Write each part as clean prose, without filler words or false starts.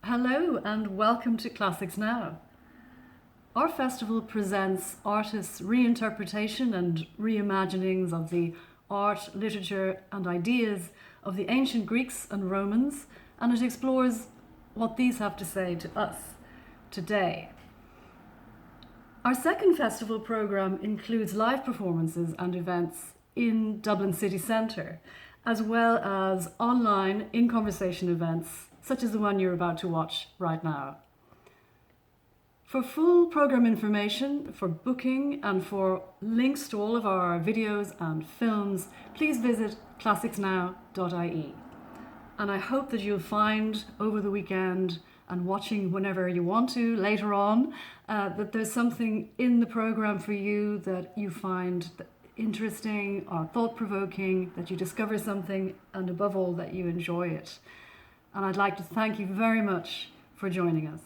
Hello and welcome to Classics Now. Our festival presents artists' reinterpretation and reimaginings of the art, literature, and ideas of the ancient Greeks and Romans, and it explores what these have to say to us today. Our second festival programme includes live performances and events in Dublin city centre, as well as online in-conversation events such as the one you're about to watch right now. For full programme information, for booking and for links to all of our videos and films, please visit classicsnow.ie. And I hope that you'll find over the weekend and watching whenever you want to later on, that there's something in the programme for you that you find interesting or thought-provoking, that you discover something, and above all, that you enjoy it. And I'd like to thank you very much for joining us.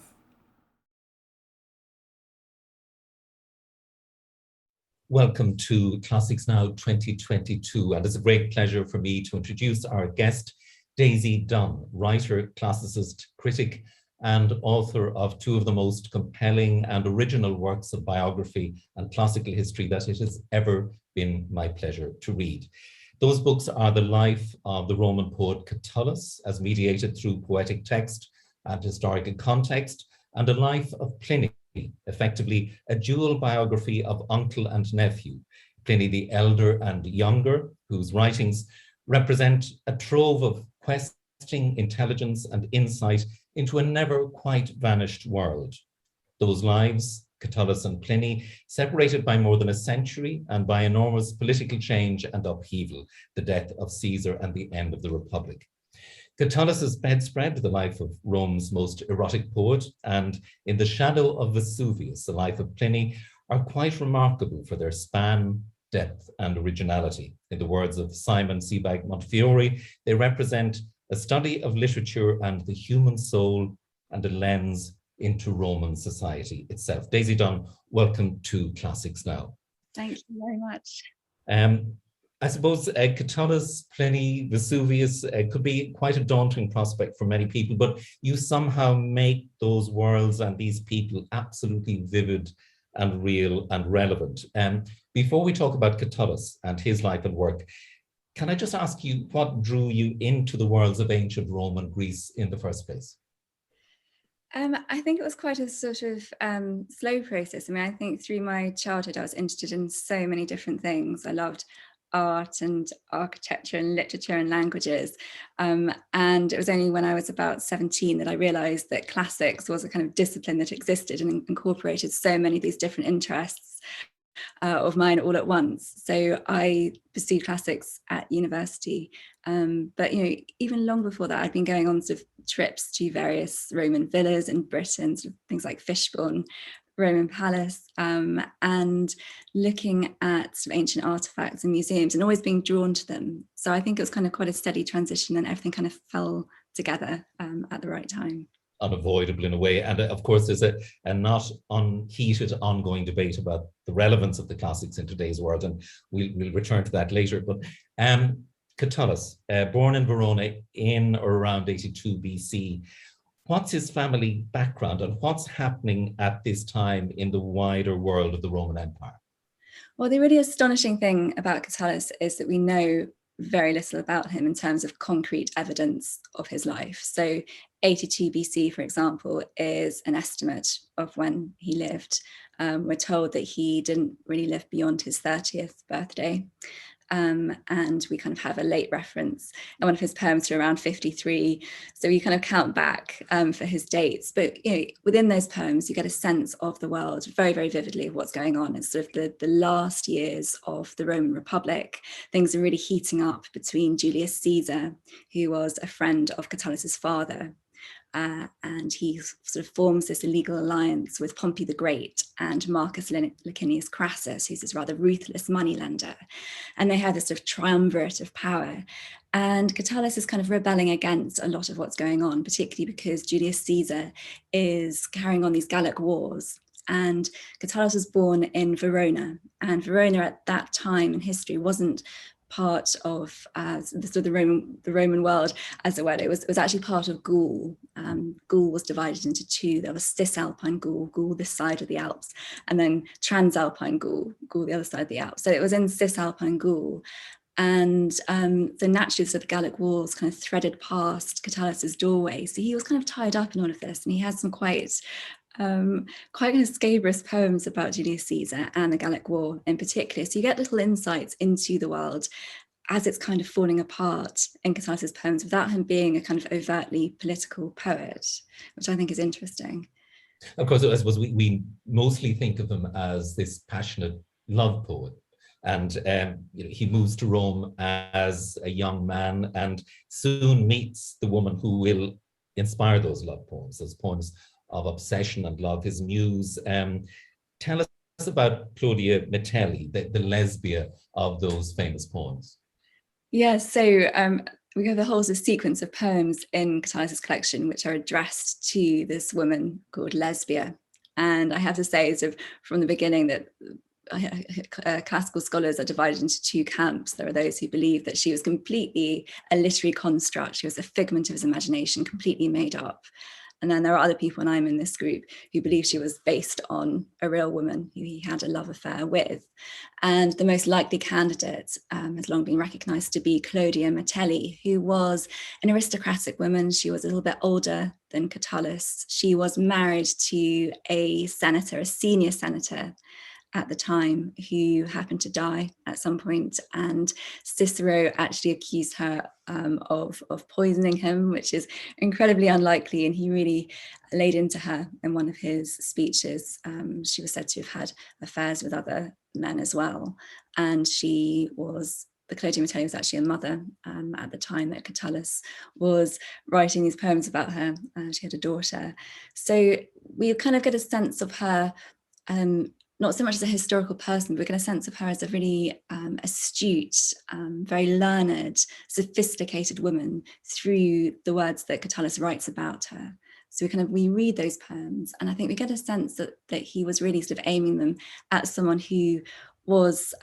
Welcome to Classics Now 2022, and it's a great pleasure for me to introduce our guest, Daisy Dunn, writer, classicist, critic, and author of two of the most compelling and original works of biography and classical history that it has ever been my pleasure to read. Those books are the life of the Roman poet Catullus, as mediated through poetic text and historical context, and a life of Pliny, effectively a dual biography of uncle and nephew, Pliny the elder and younger, whose writings represent a trove of questing intelligence and insight into a never quite vanished world. Those lives, Catullus and Pliny, separated by more than a century and by enormous political change and upheaval, the death of Caesar and the end of the Republic. Catullus's Bedspread, the life of Rome's most erotic poet, and In the Shadow of Vesuvius, the life of Pliny, are quite remarkable for their span, depth, and originality. In the words of Simon Sebag Montefiore, they represent a study of literature and the human soul and a lens into Roman society itself. Daisy Dunn, welcome to Classics Now. Thank you very much. I suppose Catullus, Pliny, Vesuvius could be quite a daunting prospect for many people, but you somehow make those worlds and these people absolutely vivid and real and relevant. Before we talk about Catullus and his life and work, can I just ask you what drew you into the worlds of ancient Rome and Greece in the first place? I think it was quite a sort of slow process. I mean, I think through my childhood, I was interested in so many different things. I loved art and architecture and literature and languages. And it was only when I was about 17 that I realized that classics was a kind of discipline that existed and incorporated so many of these different interests of mine all at once. So I pursued classics at university. But even long before that, I'd been going on sort of trips to various Roman villas in Britain, sort of things like Fishbourne, Roman Palace, and looking at sort of ancient artifacts and museums and always being drawn to them. So I think it was kind of quite a steady transition and everything kind of fell together at the right time. Unavoidable in a way. And of course, there's a not unheated ongoing debate about the relevance of the classics in today's world. And we'll return to that later. But Catullus, born in Verona in or around 82 BC, what's his family background and what's happening at this time in the wider world of the Roman Empire? Well, the really astonishing thing about Catullus is that we know very little about him in terms of concrete evidence of his life. So 82 BC, for example, is an estimate of when he lived. We're told that he didn't really live beyond his 30th birthday. And we kind of have a late reference in one of his poems to around 53. So we kind of count back for his dates. But within those poems, you get a sense of the world very, very vividly of what's going on. It's sort of the last years of the Roman Republic. Things are really heating up between Julius Caesar, who was a friend of Catullus's father. And he sort of forms this illegal alliance with Pompey the Great and Marcus Licinius Crassus, who's this rather ruthless moneylender. And they have this sort of triumvirate of power. And Catullus is kind of rebelling against a lot of what's going on, particularly because Julius Caesar is carrying on these Gallic wars. And Catullus was born in Verona, and Verona at that time in history wasn't part of the sort of the Roman world, as it were. It was actually part of Gaul. Gaul was divided into two. There was Cisalpine Gaul, Gaul this side of the Alps, and then Transalpine Gaul, Gaul the other side of the Alps. So it was in Cisalpine Gaul. And so naturally, sort of the Gallic wars kind of threaded past Catullus's doorway. So he was kind of tied up in all of this, and he had some quite kind of scabrous poems about Julius Caesar and the Gallic War in particular. So you get little insights into the world as it's kind of falling apart in Catullus's poems without him being a kind of overtly political poet, which I think is interesting. Of course, I suppose we mostly think of him as this passionate love poet. And he moves to Rome as a young man and soon meets the woman who will inspire those love poems, those poems of obsession and love, his muse. Tell us about Claudia Matelli, the lesbia of those famous poems. Yeah, so we have a whole sequence of poems in Catullus's collection which are addressed to this woman called Lesbia. And I have to say, sort of from the beginning, that classical scholars are divided into two camps. There are those who believe that she was completely a literary construct. She was a figment of his imagination, completely made up. And then there are other people, and I'm in this group, who believe she was based on a real woman who he had a love affair with. And the most likely candidate has long been recognised to be Claudia Matelli, who was an aristocratic woman. She was a little bit older than Catullus. She was married to a senator, a senior senator at the time, who happened to die at some point, and Cicero actually accused her of poisoning him, which is incredibly unlikely, and he really laid into her in one of his speeches. She was said to have had affairs with other men as well, and the Claudia Matelli was actually a mother at the time that Catullus was writing these poems about her. She had a daughter. So we kind of get a sense of her, not so much as a historical person, but we get a sense of her as a really astute, very learned, sophisticated woman through the words that Catullus writes about her. So we read those poems, and I think we get a sense that he was really sort of aiming them at someone who was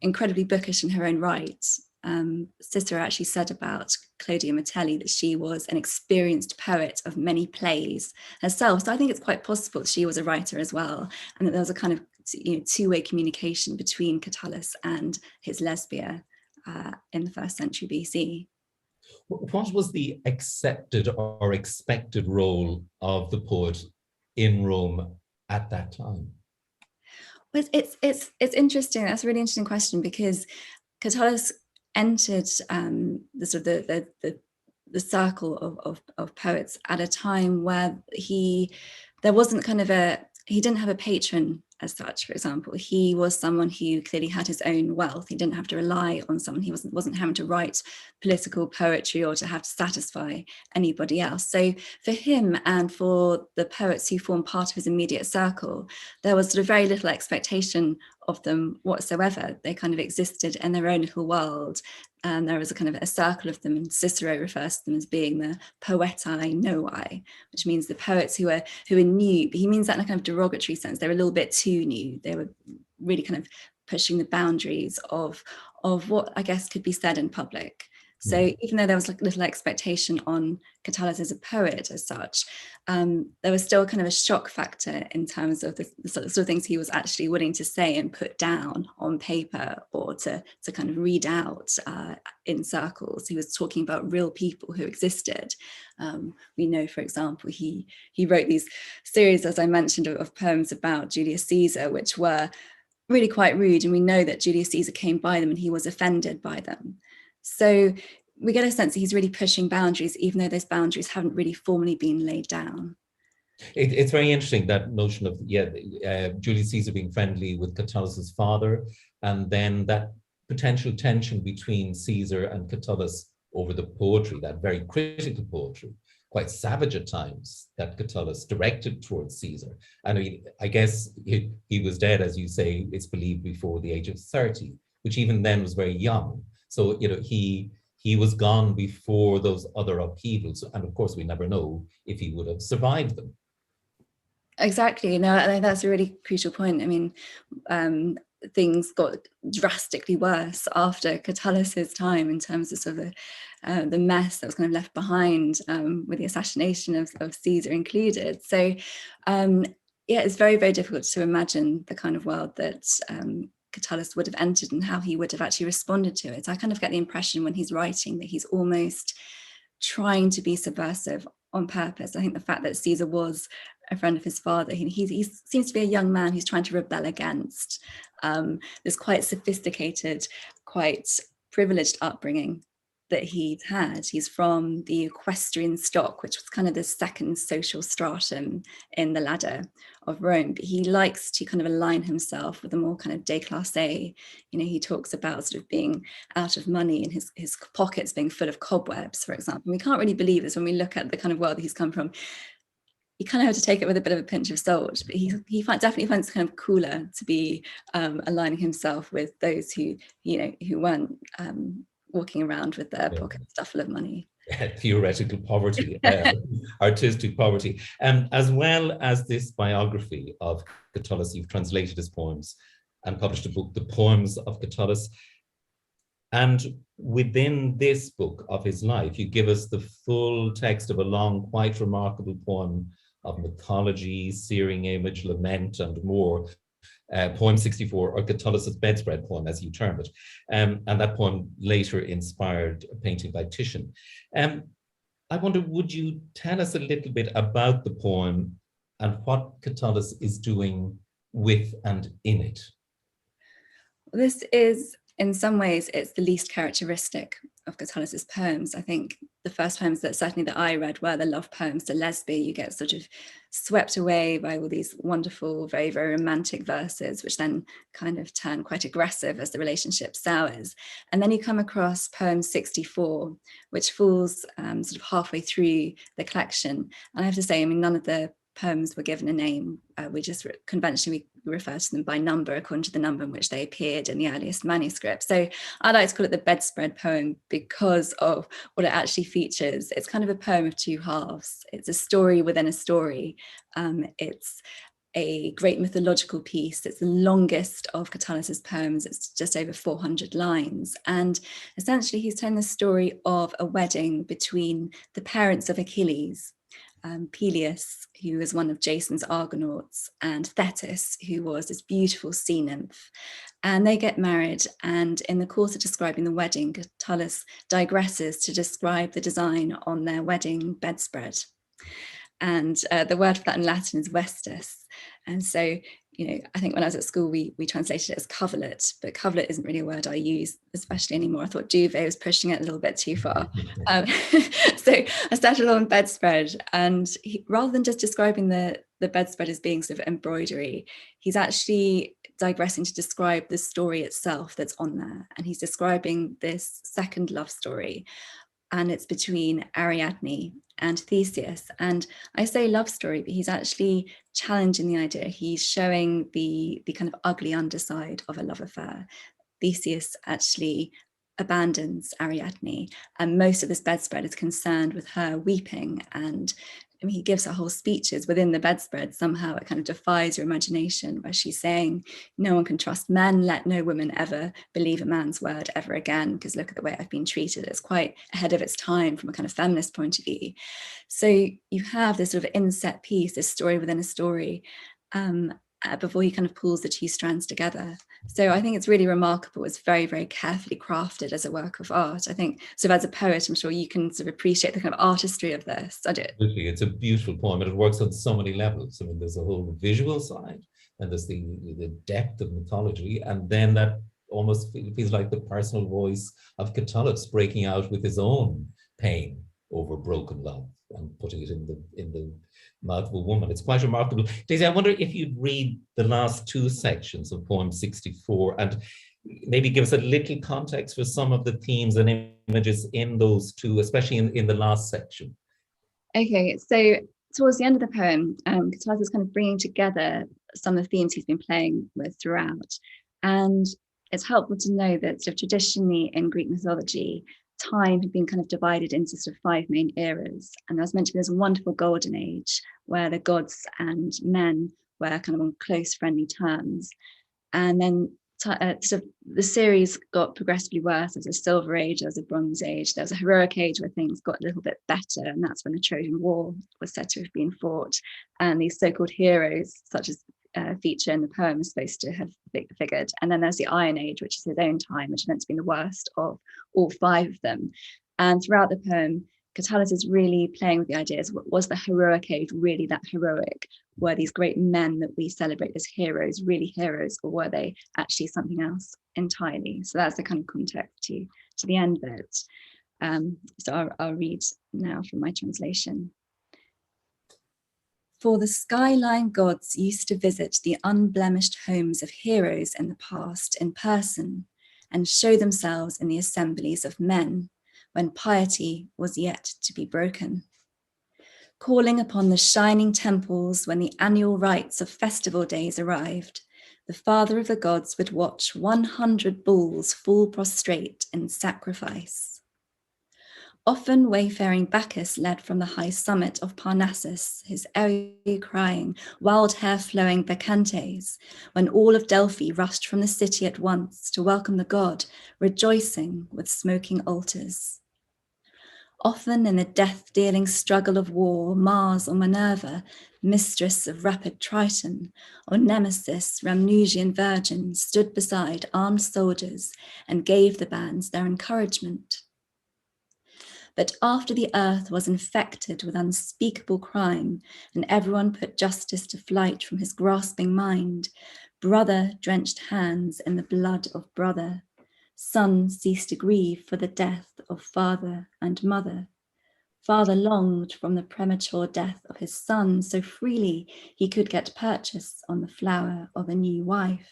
incredibly bookish in her own right. Cicero actually said about Claudia Matelli that she was an experienced poet of many plays herself. So I think it's quite possible that she was a writer as well, and that there was a kind of two-way communication between Catullus and his Lesbia in the 1st century BC. What was the accepted or expected role of the poet in Rome at that time? Well, it's interesting. That's a really interesting question, because Catullus entered the circle of poets at a time where he didn't have a patron as such. For example, he was someone who clearly had his own wealth. He didn't have to rely on someone. He wasn't having to write political poetry or to have to satisfy anybody else. So for him and for the poets who formed part of his immediate circle, there was sort of very little expectation of them whatsoever. They kind of existed in their own little world. There was a kind of a circle of them, and Cicero refers to them as being the poetae novai, which means the poets who are new. But he means that in a kind of derogatory sense. They were a little bit too new. They were really kind of pushing the boundaries of what I guess could be said in public. So even though there was little expectation on Catullus as a poet as such, there was still kind of a shock factor in terms of the sort of things he was actually willing to say and put down on paper, or to kind of read out in circles. He was talking about real people who existed. We know, for example, he wrote these series, as I mentioned, of poems about Julius Caesar, which were really quite rude, and we know that Julius Caesar came by them and he was offended by them. So we get a sense that he's really pushing boundaries, even though those boundaries haven't really formally been laid down. It's very interesting, that notion of Julius Caesar being friendly with Catullus's father, and then that potential tension between Caesar and Catullus over the poetry, that very critical poetry, quite savage at times, that Catullus directed towards Caesar. And I guess he was dead, as you say, it's believed before the age of 30, which even then was very young. So, he was gone before those other upheavals. And of course, we never know if he would have survived them. Exactly. No, I think that's a really crucial point. I mean, things got drastically worse after Catullus's time in terms of sort of the mess that was kind of left behind with the assassination of Caesar included. So yeah, it's very, very difficult to imagine the kind of world that Catullus would have entered and how he would have actually responded to it. I kind of get the impression when he's writing that he's almost trying to be subversive on purpose. I think the fact that Caesar was a friend of his father, he seems to be a young man who's trying to rebel against this quite sophisticated, quite privileged upbringing that he'd had. He's from the equestrian stock, which was kind of the second social stratum in the ladder of Rome, but he likes to kind of align himself with a more kind of déclassé. You know, he talks about sort of being out of money and his pockets being full of cobwebs, for example. And we can't really believe this when we look at the kind of world that he's come from. You kind of have to take it with a bit of a pinch of salt, but he definitely finds it kind of cooler to be aligning himself with those who, you know, who weren't walking around with their pockets stuffed full of money. Theoretical poverty, artistic poverty. As well as this biography of Catullus, you've translated his poems and published a book, The Poems of Guitarists. And within this book of his life, you give us the full text of a long, quite remarkable poem of mythology, searing image, lament, and more. Poem 64, or Catullus's bedspread poem, as you term it. And that poem later inspired a painting by Titian. I wonder, would you tell us a little bit about the poem and what Catullus is doing with and in it? This is, in some ways, it's the least characteristic of Catullus's poems. I think the first poems that certainly that I read were the love poems to Lesbia. You get sort of swept away by all these wonderful, very, very romantic verses, which then kind of turn quite aggressive as the relationship sours. And then you come across poem 64, which falls sort of halfway through the collection. And I have to say, I mean, none of the poems were given a name. We just conventionally refer to them by number according to the number in which they appeared in the earliest manuscript. So I like to call it the bedspread poem because of what it actually features. It's kind of a poem of two halves. It's a story within a story. It's a great mythological piece. It's the longest of Catullus's poems. It's just over 400 lines. And essentially he's telling the story of a wedding between the parents of Achilles, Peleus, who was one of Jason's Argonauts, and Thetis, who was this beautiful sea nymph. And they get married, and in the course of describing the wedding, Catullus digresses to describe the design on their wedding bedspread. And the word for that in Latin is vestus. And so, you know, I think when I was at school, we translated it as coverlet, but coverlet isn't really a word I use, especially anymore. I thought duvet was pushing it a little bit too far. So I started on bedspread, and rather than just describing the bedspread as being sort of embroidery, he's actually digressing to describe the story itself that's on there. And he's describing this second love story, and it's between Ariadne and Theseus. And I say love story, but he's actually challenging the idea. He's showing the kind of ugly underside of a love affair. Theseus actually abandons Ariadne, and most of this bedspread is concerned with her weeping. And I mean, he gives her whole speeches within the bedspread. Somehow it kind of defies your imagination, where she's saying, no one can trust men, let no woman ever believe a man's word ever again, because look at the way I've been treated. It's quite ahead of its time from a kind of feminist point of view. So you have this sort of inset piece, this story within a story, before he kind of pulls the two strands together. So I think it's really remarkable. It's very, very carefully crafted as a work of art. I think, so as a poet, I'm sure you can sort of appreciate the kind of artistry of this. I do. Absolutely. It's a beautiful poem, and it works on so many levels. I mean, there's a whole visual side, and there's the depth of mythology, and then that almost feels like the personal voice of Catullus breaking out with his own pain over broken love and putting it in the mouth of a woman. It's quite remarkable. Daisy, I wonder if you'd read the last two sections of poem 64 and maybe give us a little context for some of the themes and images in those two, especially in the last section. Okay, so towards the end of the poem, Catullus is kind of bringing together some of the themes he's been playing with throughout. And it's helpful to know that sort of traditionally in Greek mythology, time had been kind of divided into sort of 5 main eras. And there was meant to be this wonderful golden age where the gods and men were kind of on close friendly terms. And then sort of the series got progressively worse. There was a Silver Age, there was a Bronze Age, there was a Heroic Age where things got a little bit better, and that's when the Trojan War was said to have been fought. And these so-called heroes, such as feature in the poem, is supposed to have figured. And then there's the Iron Age, which is his own time, which is meant to be the worst of all five of them. And throughout the poem, Catullus is really playing with the ideas. Was the heroic age really that heroic? Were these great men that we celebrate as heroes really heroes, or were they actually something else entirely? So that's the kind of context to the end bit. So I'll read now from my translation. For the skyline gods used to visit the unblemished homes of heroes in the past in person, and show themselves in the assemblies of men, when piety was yet to be broken. Calling upon the shining temples when the annual rites of festival days arrived, the father of the gods would watch 100 bulls fall prostrate in sacrifice. Often wayfaring Bacchus led from the high summit of Parnassus, his airy crying, wild hair-flowing bacchantes, when all of Delphi rushed from the city at once to welcome the god, rejoicing with smoking altars. Often in the death-dealing struggle of war, Mars or Minerva, mistress of rapid Triton, or Nemesis, Rhamnusian virgin, stood beside armed soldiers and gave the bands their encouragement. But after the earth was infected with unspeakable crime, and everyone put justice to flight from his grasping mind, brother drenched hands in the blood of brother, son ceased to grieve for the death of father and mother. Father longed from the premature death of his son, so freely he could get purchase on the flower of a new wife.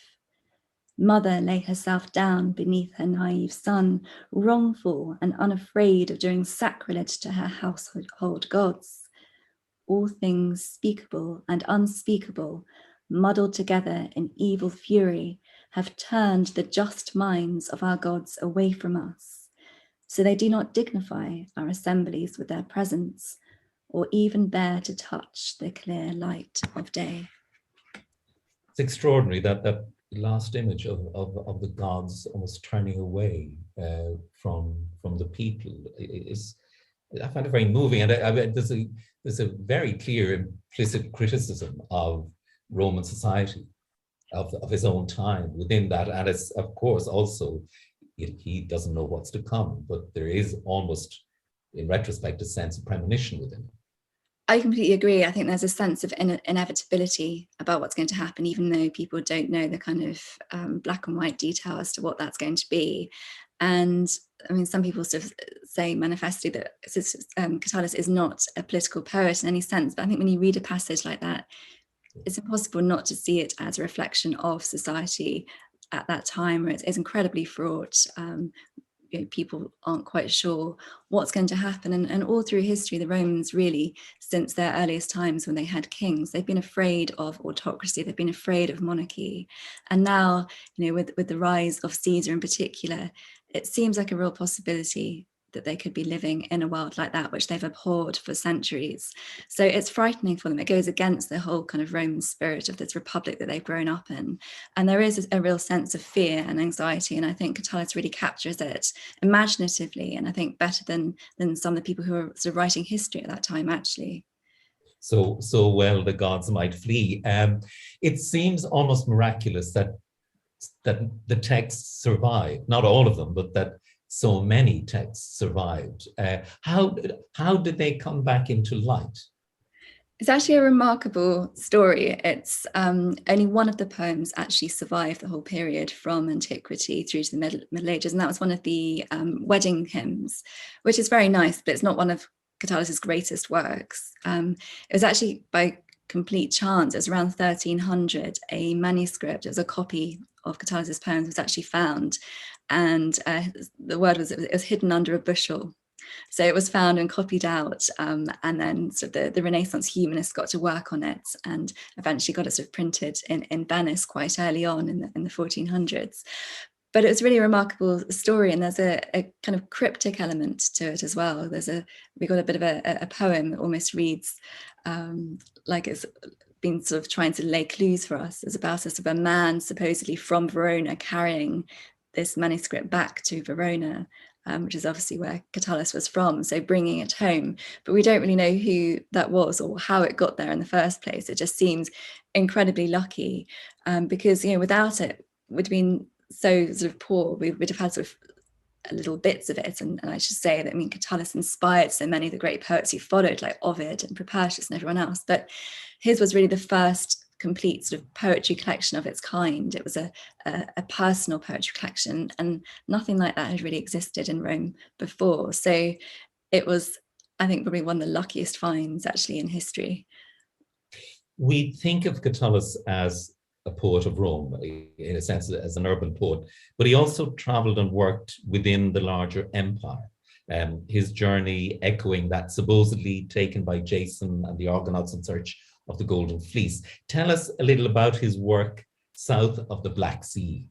Mother lay herself down beneath her naive son, wrongful and unafraid of doing sacrilege to her household gods. All things speakable and unspeakable, muddled together in evil fury, have turned the just minds of our gods away from us, so they do not dignify our assemblies with their presence, or even bear to touch the clear light of day. It's extraordinary that last image of the gods almost turning away from the people I find it very moving, and there's a very clear implicit criticism of Roman society, of his own time within that, and it's of course also he doesn't know what's to come, but there is almost, in retrospect, a sense of premonition within it. I completely agree. I think there's a sense of inevitability about what's going to happen, even though people don't know the kind of black and white detail as to what that's going to be. And I mean, some people sort of say manifestly that Catullus is not a political poet in any sense, but I think when you read a passage like that, it's impossible not to see it as a reflection of society at that time, where it's incredibly fraught. People aren't quite sure what's going to happen, and all through history, the Romans really, since their earliest times when they had kings, they've been afraid of autocracy, they've been afraid of monarchy, and now, with the rise of Caesar in particular, it seems like a real possibility that they could be living in a world like that, which they've abhorred for centuries. So it's frightening for them. It goes against the whole kind of Roman spirit of this republic that they've grown up in. And there is a real sense of fear and anxiety. And I think Catullus really captures it imaginatively, and I think better than some of the people who are sort of writing history at that time, actually. So well the gods might flee. It seems almost miraculous that the texts survived, not all of them, but that so many texts survived. How did they come back into light? It's actually a remarkable story. It's only one of the poems actually survived the whole period from antiquity through to the Middle Ages, and that was one of the wedding hymns, which is very nice, but it's not one of Catullus's greatest works. It was actually by complete chance. It was around 1300, a manuscript, it was a copy of Catullus's poems was actually found, and the word was, it was hidden under a bushel. So it was found and copied out, and then sort of the Renaissance humanists got to work on it and eventually got it sort of printed in Venice quite early on in the 1400s. But it was really a remarkable story, and there's a kind of cryptic element to it as well. We got a bit of a poem that almost reads like it's been sort of trying to lay clues for us, is about a sort of a man supposedly from Verona carrying this manuscript back to Verona, which is obviously where Catullus was from, so bringing it home. But we don't really know who that was or how it got there in the first place. It just seems incredibly lucky, because, you know, without it, we'd been so sort of poor. We would have had sort of little bits of it. And I should say that, I mean, Catullus inspired so many of the great poets who followed, like Ovid and Propertius and everyone else. But his was really the first complete sort of poetry collection of its kind. It was a personal poetry collection, and nothing like that had really existed in Rome before. So it was, I think, probably one of the luckiest finds actually in history. We think of Catullus as a poet of Rome, in a sense, as an urban poet, but he also traveled and worked within the larger empire. His journey echoing that supposedly taken by Jason and the Argonauts in search of the Golden Fleece. Tell us a little about his work south of the Black Sea.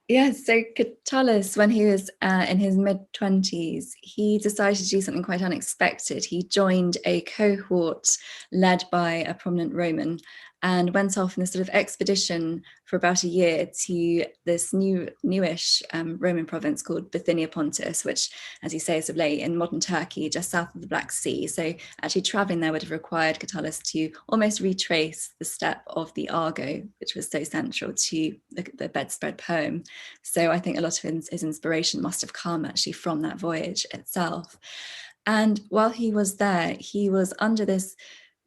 Yeah, so Catullus, when he was in his mid-20s, he decided to do something quite unexpected. He joined a cohort led by a prominent Roman and went off in a sort of expedition for about a year to this newish Roman province called Bithynia Pontus, which, as you say, is lay in modern Turkey, just south of the Black Sea. So actually traveling there would have required Catullus to almost retrace the step of the Argo, which was so central to the Bedspread Poem. So I think a lot of his inspiration must have come actually from that voyage itself. And while he was there, he was under this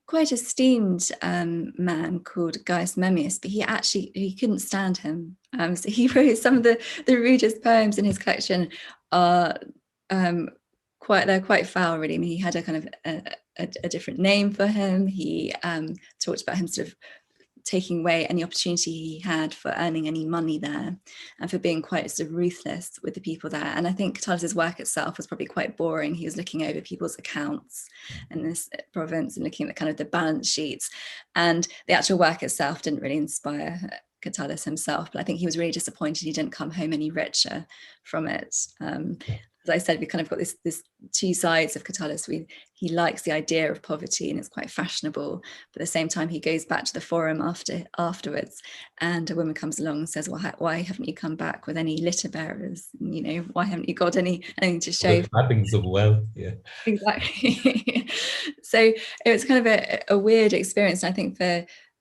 quite esteemed man called Gaius Memmius, but he couldn't stand him. So he wrote some of the rudest poems in his collection are quite foul, really. I mean, he had a kind of a different name for him. He talked about him sort of taking away any opportunity he had for earning any money there, and for being quite sort of ruthless with the people there. And I think Catullus's work itself was probably quite boring. He was looking over people's accounts in this province and looking at kind of the balance sheets, and the actual work itself didn't really inspire Catullus himself. But I think he was really disappointed he didn't come home any richer from it. As I said, we kind of got this two sides of Catullus. He likes the idea of poverty and it's quite fashionable, but at the same time he goes back to the forum afterwards, and a woman comes along and says, well, why haven't you come back with any litter bearers? You know, why haven't you got anything to show? The trappings of wealth, yeah. Exactly. So it was kind of a weird experience. And I think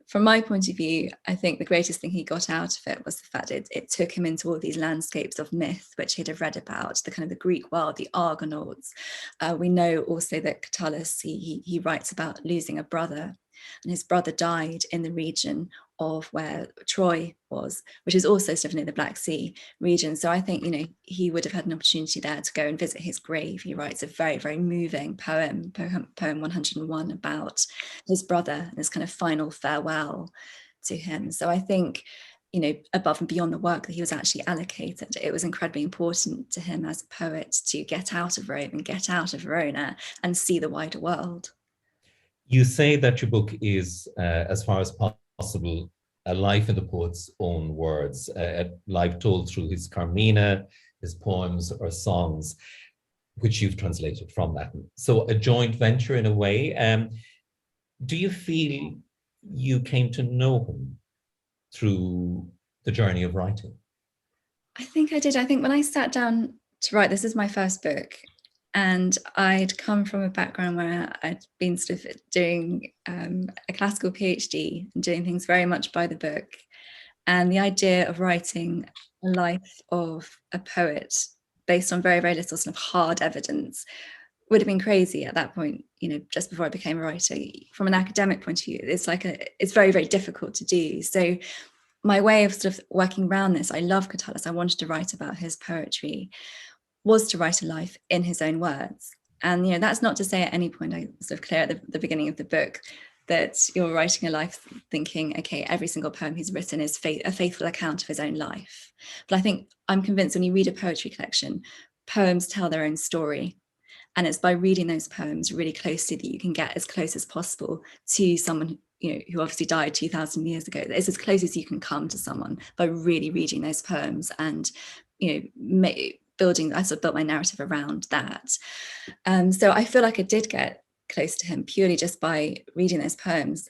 from my point of view, I think the greatest thing he got out of it was the fact it took him into all these landscapes of myth, which he'd have read about, the kind of the Greek world, the Argonauts. We know also that Catullus, he writes about losing a brother, and his brother died in the region of where Troy was, which is also sort of near the Black Sea region. So I think, you know, he would have had an opportunity there to go and visit his grave. He writes a very, very moving poem 101, about his brother and his kind of final farewell to him. So I think, you know, above and beyond the work that he was actually allocated, it was incredibly important to him as a poet to get out of Rome and get out of Verona and see the wider world. You say that your book is, as far as possible, a life in the poet's own words, a life told through his Carmina, his poems or songs, which you've translated from Latin. So a joint venture in a way. Do you feel you came to know him through the journey of writing? I think I did. I think when I sat down to write, this is my first book, and I'd come from a background where I'd been sort of doing a classical PhD and doing things very much by the book. And the idea of writing a life of a poet based on very, very little sort of hard evidence would have been crazy at that point, you know, just before I became a writer. From an academic point of view, it's very, very difficult to do. So my way of sort of working around this, I love Catullus, I wanted to write about his poetry, was to write a life in his own words. And, you know, that's not to say at any point, I sort of clear at the beginning of the book, that you're writing a life thinking, okay, every single poem he's written is a faithful account of his own life. But I think I'm convinced when you read a poetry collection, poems tell their own story. And it's by reading those poems really closely that you can get as close as possible to someone, you know, who obviously died 2,000 years ago. It's as close as you can come to someone by really reading those poems and, you know, I sort of built my narrative around that. So I feel like I did get close to him purely just by reading those poems.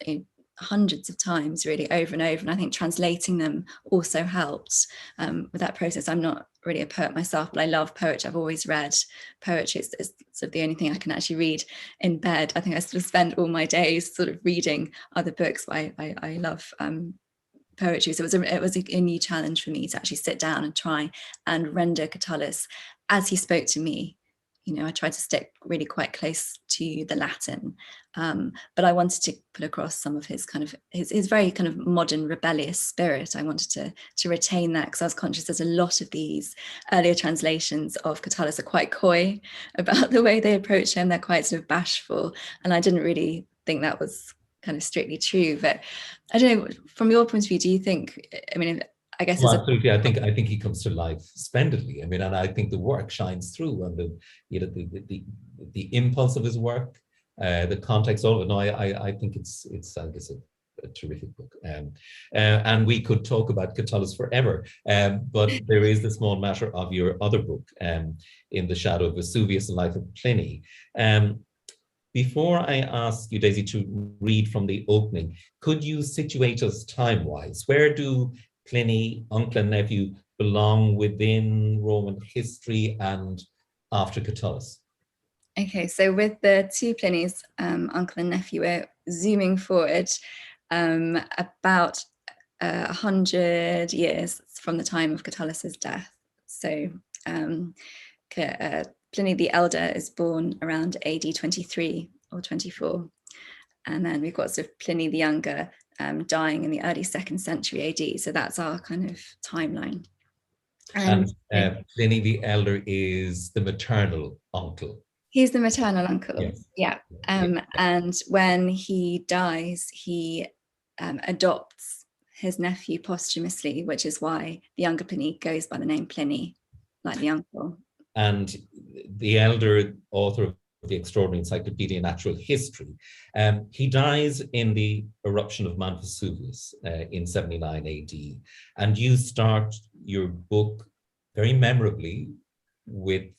hundreds of times, really, over and over. And I think translating them also helped with that process. I'm not really a poet myself, but I love poetry. I've always read poetry. It's sort of the only thing I can actually read in bed. I think I sort of spend all my days sort of reading other books, but I love poetry. So it was a new challenge for me to actually sit down and try and render Catullus as he spoke to me. You know, I tried to stick really quite close to the Latin, but I wanted to put across some of his kind of his very kind of modern rebellious spirit. I wanted to retain that, because I was conscious that a lot of these earlier translations of Catullus are quite coy about the way they approach him. They're quite sort of bashful, and I didn't really think that was kind of strictly true. But I don't know, from your point of view, do you think, I mean, I guess well, absolutely. I think he comes to life splendidly. I mean, and I think the work shines through, and the impulse of his work, the context of it. No, I think it's I guess a terrific book. And we could talk about Catullus forever. But there is the small matter of your other book, In the Shadow of Vesuvius, the Life of Pliny. Before I ask you, Daisy, to read from the opening, could you situate us time-wise? Where do Pliny, uncle and nephew, belong within Roman history and after Catullus? Okay, so with the two Plinys, uncle and nephew, we're zooming forward about 100 years from the time of Catullus's death. So Pliny the Elder is born around AD 23 or 24. And then we've got sort of Pliny the Younger dying in the early 2nd century AD. So that's our kind of timeline. And Pliny the Elder is the maternal uncle. He's the maternal uncle. Yes. Yeah. And when he dies, he adopts his nephew posthumously, which is why the younger Pliny goes by the name Pliny, like the uncle. And the elder, author of the extraordinary Encyclopedia of Natural History, he dies in the eruption of Mount Vesuvius in 79 AD. And you start your book very memorably with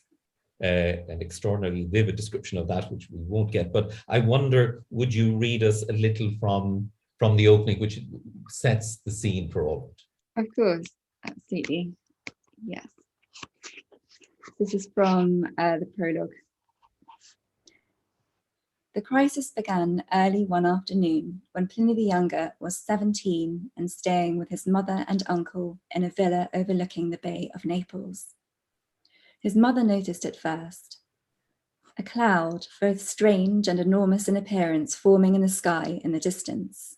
an extraordinarily vivid description of that, which we won't get. But I wonder, would you read us a little from the opening, which sets the scene for all of it? Of course, absolutely. Yes. This is from the prologue. The crisis began early one afternoon when Pliny the Younger was 17 and staying with his mother and uncle in a villa overlooking the Bay of Naples. His mother noticed it first. A cloud, both strange and enormous in appearance, forming in the sky in the distance.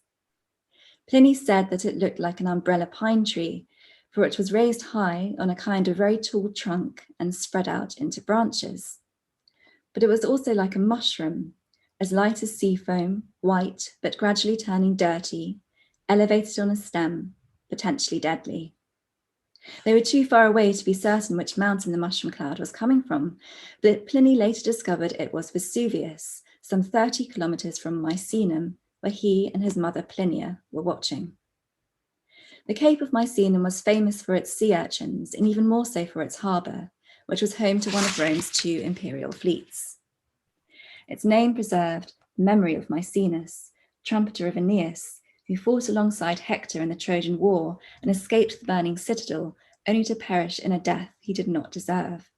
Pliny said that it looked like an umbrella pine tree, for it was raised high on a kind of very tall trunk and spread out into branches. But it was also like a mushroom, as light as sea foam, white, but gradually turning dirty, elevated on a stem, potentially deadly. They were too far away to be certain which mountain the mushroom cloud was coming from, but Pliny later discovered it was Vesuvius, some 30 kilometers from Misenum, where he and his mother Plinia were watching. The Cape of Misenum was famous for its sea urchins, and even more so for its harbour, which was home to one of Rome's 2 imperial fleets. Its name preserved the memory of Misenus, trumpeter of Aeneas, who fought alongside Hector in the Trojan War and escaped the burning citadel, only to perish in a death he did not deserve.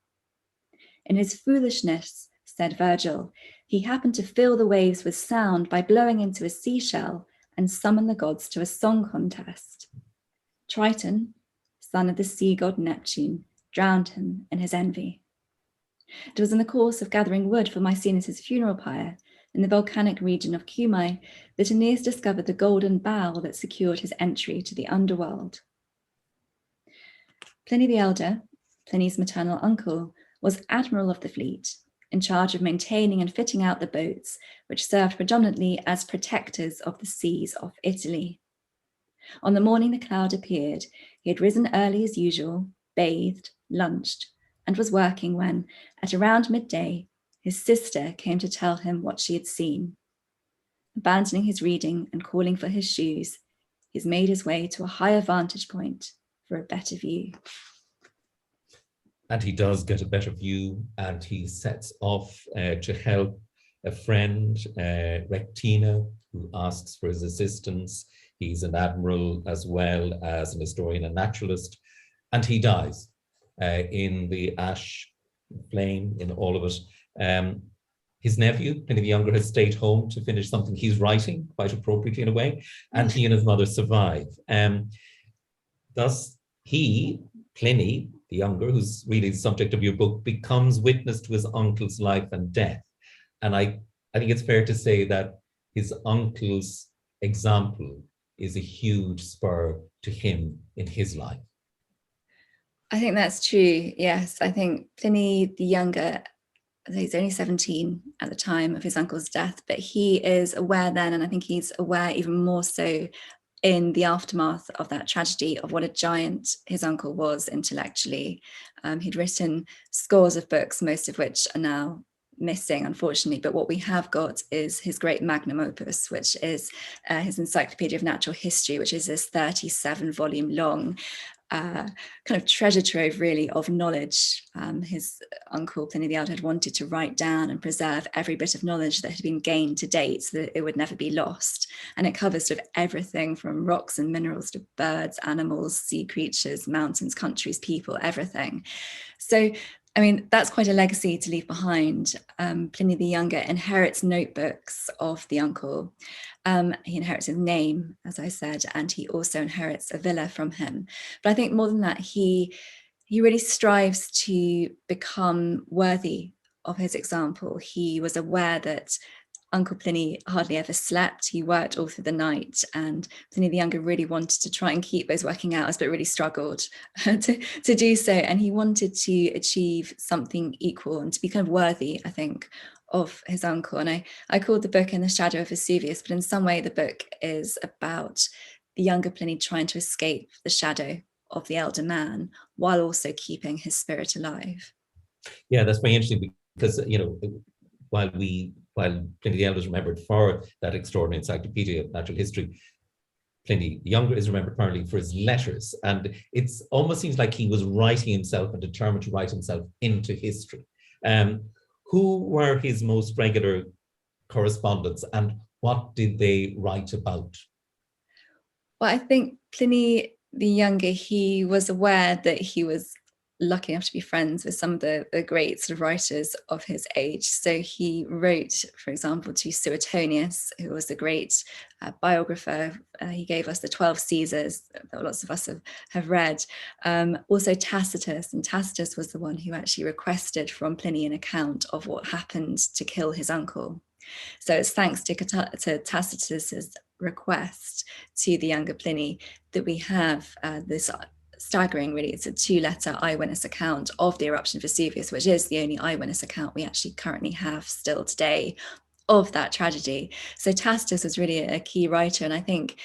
In his foolishness, said Virgil, he happened to fill the waves with sound by blowing into a seashell and summon the gods to a song contest. Triton, son of the sea god Neptune, drowned him in his envy. It was in the course of gathering wood for Misenus' funeral pyre in the volcanic region of Cumae that Aeneas discovered the golden bough that secured his entry to the underworld. Pliny the Elder, Pliny's maternal uncle, was admiral of the fleet, in charge of maintaining and fitting out the boats, which served predominantly as protectors of the seas of Italy. On the morning the cloud appeared, he had risen early as usual, bathed, lunched, and was working when, at around midday, his sister came to tell him what she had seen. Abandoning his reading and calling for his shoes, he's made his way to a higher vantage point for a better view. And he does get a better view, and he sets off to help a friend, Rectina, who asks for his assistance. He's an admiral as well as an historian and naturalist, and he dies in the ash flame, in all of it. His nephew, Pliny the Younger, has stayed home to finish something he's writing, quite appropriately in a way, and he and his mother survive. Thus, he, Pliny the Younger, who's really the subject of your book, becomes witness to his uncle's life and death. And I think it's fair to say that his uncle's example is a huge spur to him in his life. I think that's true, yes. I think Pliny the Younger, he's only 17 at the time of his uncle's death, but he is aware then, and I think he's aware even more so in the aftermath of that tragedy, of what a giant his uncle was intellectually. He'd written scores of books, most of which are now missing, unfortunately, but what we have got is his great magnum opus, which is his Encyclopedia of Natural History, which is this 37-volume long kind of treasure trove, really, of knowledge. His uncle Pliny the Elder had wanted to write down and preserve every bit of knowledge that had been gained to date so that it would never be lost. And it covers sort of everything from rocks and minerals to birds, animals, sea creatures, mountains, countries, people, everything. So, I mean, that's quite a legacy to leave behind. Pliny the Younger inherits notebooks of the uncle. He inherits his name, as I said, and he also inherits a villa from him. But I think more than that, he really strives to become worthy of his example. He was aware that Uncle Pliny hardly ever slept. He worked all through the night, and Pliny the Younger really wanted to try and keep those working hours, but really struggled to do so. And he wanted to achieve something equal and to be kind of worthy, I think, of his uncle. And I called the book In the Shadow of Vesuvius, but in some way the book is about the younger Pliny trying to escape the shadow of the elder man while also keeping his spirit alive. Yeah, that's very interesting because, while Pliny the Elder is remembered for that extraordinary encyclopedia of natural history, Pliny the Younger is remembered primarily for his letters. And it almost seems like he was writing himself and determined to write himself into history. Who were his most regular correspondents and what did they write about? Well, I think Pliny the Younger, he was aware that he was lucky enough to be friends with some of the great sort of writers of his age. So he wrote, for example, to Suetonius, who was a great biographer. He gave us the 12 Caesars that lots of us have read. Also Tacitus, and Tacitus was the one who actually requested from Pliny an account of what happened to kill his uncle. So it's thanks to Tacitus's request to the younger Pliny that we have this staggering, really, it's a 2-letter eyewitness account of the eruption of Vesuvius, which is the only eyewitness account we actually currently have still today of that tragedy. So Tacitus was really a key writer, and I think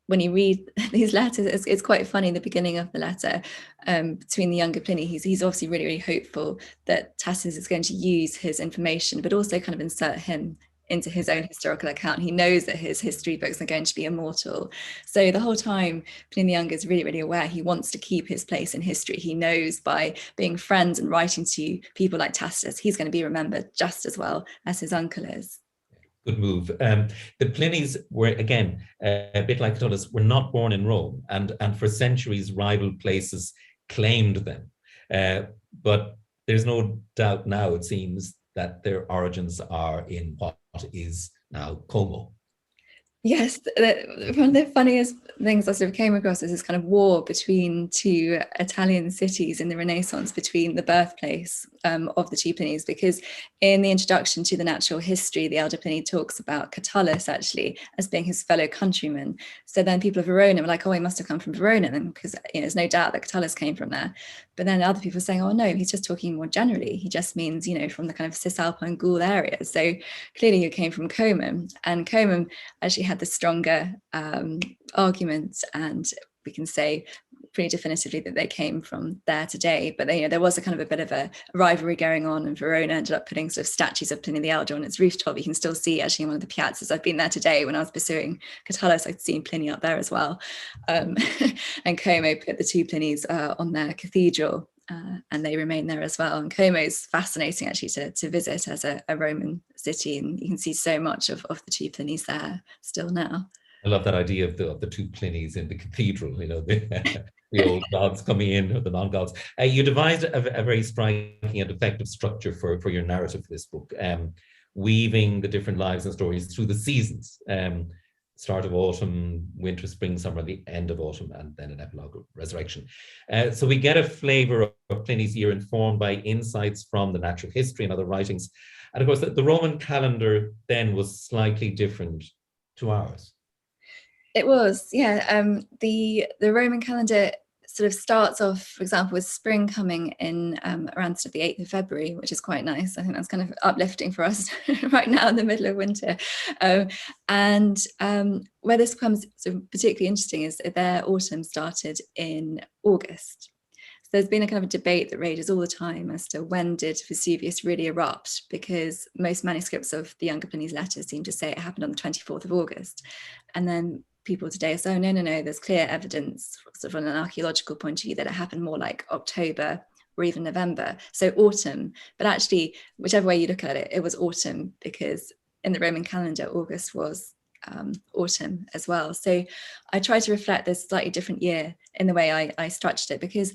when you read these letters, it's quite funny in the beginning of the letter between the younger Pliny. He's obviously really, really hopeful that Tacitus is going to use his information, but also kind of insert him into his own historical account. He knows that his history books are going to be immortal. So the whole time, Pliny the Younger is really, really aware he wants to keep his place in history. He knows by being friends and writing to people like Tacitus, he's going to be remembered just as well as his uncle is. Good move. The Plinys were, again, a bit like Catullus, were not born in Rome, and for centuries rival places claimed them. But there's no doubt now, it seems, that their origins are in what is now Como. Yes, one of the funniest things I sort of came across is this kind of war between two Italian cities in the Renaissance, between the birthplace of the two Plinies, because in the introduction to the natural history, the elder Pliny talks about Catullus actually as being his fellow countryman. So then people of Verona were like, oh, he must have come from Verona then, because there's no doubt that Catullus came from there. But then other people are saying, oh no, he's just talking more generally. He just means, from the kind of Cisalpine Gaul area. So clearly he came from Como, and Como actually had the stronger argument, and we can say pretty definitively that they came from there today. But there was a kind of a bit of a rivalry going on, and Verona ended up putting sort of statues of Pliny the Elder on its rooftop. You can still see actually in one of the piazzas. I've been there today when I was pursuing Catullus. I'd seen Pliny up there as well. And Como put the two Plinies on their cathedral. and they remain there as well. And Como's fascinating actually to visit as a Roman city, and you can see so much of the two Plinies there still now. I love that idea of the two Plinies in the cathedral, you know, the old gods coming in, or the non-gods. You devised a very striking and effective structure for your narrative for this book, weaving the different lives and stories through the seasons. Start of autumn, winter, spring, summer, the end of autumn, and then an epilogue of resurrection. So we get a flavor of Pliny's year informed by insights from the natural history and other writings. And of course, the Roman calendar then was slightly different to ours. It was, yeah. The Roman calendar sort of starts off, for example, with spring coming in around sort of the 8th of February, which is quite nice. I think that's kind of uplifting for us right now in the middle of winter. And where this becomes sort of particularly interesting is their autumn started in August. So there's been a kind of a debate that rages all the time as to when did Vesuvius really erupt, because most manuscripts of the younger Pliny's letters seem to say it happened on the 24th of August. And then people today say, oh, no, there's clear evidence sort of from an archaeological point of view that it happened more like October or even November, so autumn. But actually, whichever way you look at it, it was autumn, because in the Roman calendar, August was autumn as well. So I try to reflect this slightly different year in the way I structured it, because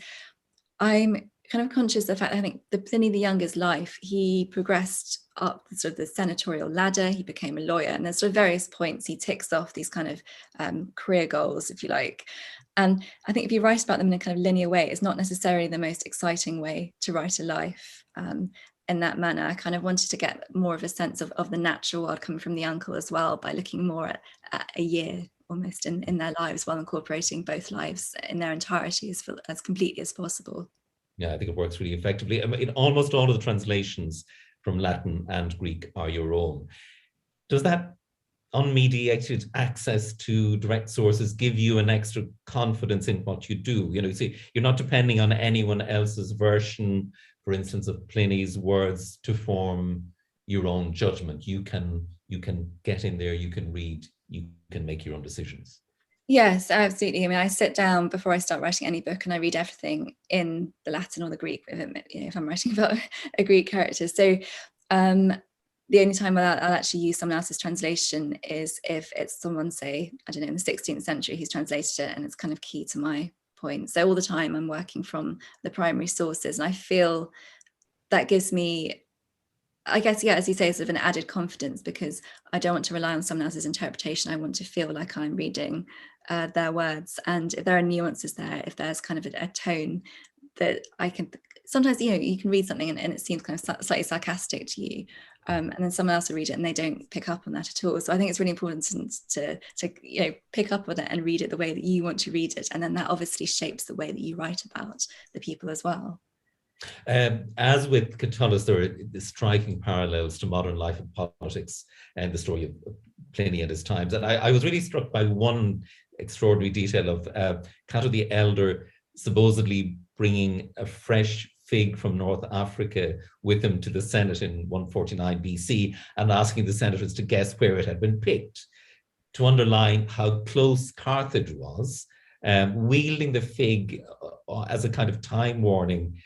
I'm kind of conscious of the fact that I think the Pliny the Younger's life, he progressed up sort of the senatorial ladder, he became a lawyer, and there's sort of various points he ticks off these kind of career goals, if you like. And I think if you write about them in a kind of linear way, it's not necessarily the most exciting way to write a life. In that manner, I kind of wanted to get more of a sense of the natural world coming from the uncle as well, by looking more at a year almost in their lives, while incorporating both lives in their entirety as completely as possible. Yeah, I think it works really effectively. I mean, almost all of the translations from Latin and Greek are your own. Does that unmediated access to direct sources give you an extra confidence in what you do? You know, see, you're not depending on anyone else's version, for instance, of Pliny's words to form your own judgment. You can get in there, you can read, you can make your own decisions. Yes, absolutely. I mean, I sit down before I start writing any book and I read everything in the Latin or the Greek, if I'm writing about a Greek character. So the only time I'll actually use someone else's translation is if it's someone, say, I don't know, in the 16th century who's translated it and it's kind of key to my point. So all the time I'm working from the primary sources, and I feel that gives me, I guess, yeah, as you say, sort of an added confidence, because I don't want to rely on someone else's interpretation. I want to feel like I'm reading their words. And if there are nuances there, if there's kind of a tone that I can, sometimes, you know, you can read something and it seems kind of slightly sarcastic to you. And then someone else will read it and they don't pick up on that at all. So I think it's really important to you know, pick up on it and read it the way that you want to read it. And then that obviously shapes the way that you write about the people as well. As with Catullus, there are striking parallels to modern life and politics and the story of Pliny and his times. And I was really struck by one extraordinary detail of Cato the Elder supposedly bringing a fresh fig from North Africa with him to the Senate in 149 BC and asking the senators to guess where it had been picked, to underline how close Carthage was, wielding the fig as a kind of time warning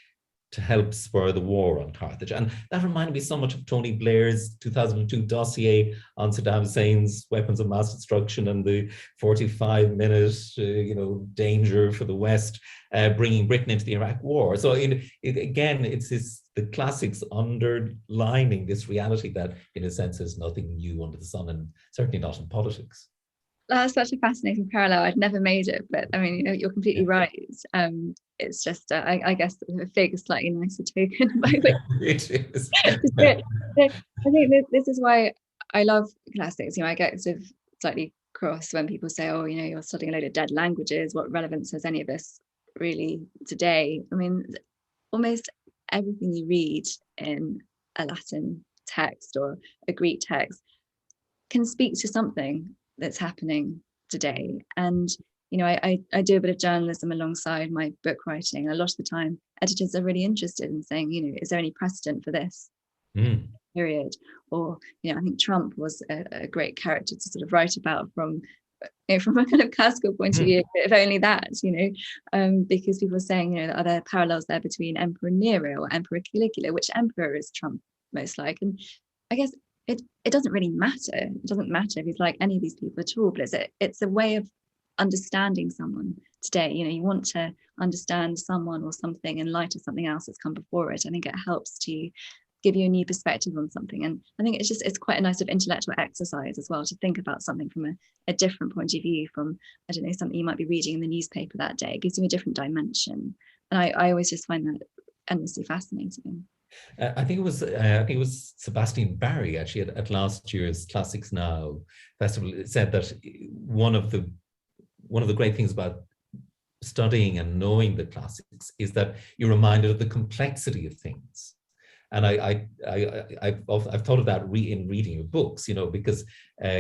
to help spur the war on Carthage. And that reminded me so much of Tony Blair's 2002 dossier on Saddam Hussein's weapons of mass destruction and the 45-minute danger for the West, bringing Britain into the Iraq war. So again, it's the classics underlining this reality that, in a sense, there's nothing new under the sun, and certainly not in politics. That's such a fascinating parallel. I'd never made it, but I mean, you're completely right. It's just, I guess, the fig is slightly nicer token. It is. I think this is why I love classics. You know, I get sort of slightly cross when people say, "Oh, you know, you're studying a load of dead languages. What relevance has any of this really today?" I mean, almost everything you read in a Latin text or a Greek text can speak to something that's happening today. And you know, I do a bit of journalism alongside my book writing, and a lot of the time editors are really interested in saying, you know, is there any precedent for this period? Or, you know, I think Trump was a great character to sort of write about from from a kind of classical point of view, if only that, because people are saying, are there parallels there between Emperor Nero or Emperor Caligula? Which emperor is Trump most like? And I guess it doesn't really matter. It doesn't matter if he's like any of these people at all, but it's a way of understanding someone today. You want to understand someone or something in light of something else that's come before it. I think it helps to give you a new perspective on something, and I think it's quite a nice sort of intellectual exercise as well, to think about something from a different point of view, from, I don't know, something you might be reading in the newspaper that day. It gives you a different dimension, and I always just find that endlessly fascinating. I think it was Sebastian Barry actually at last year's Classics Now festival said that one of the great things about studying and knowing the classics is that you're reminded of the complexity of things. And I've thought of that in reading your books, because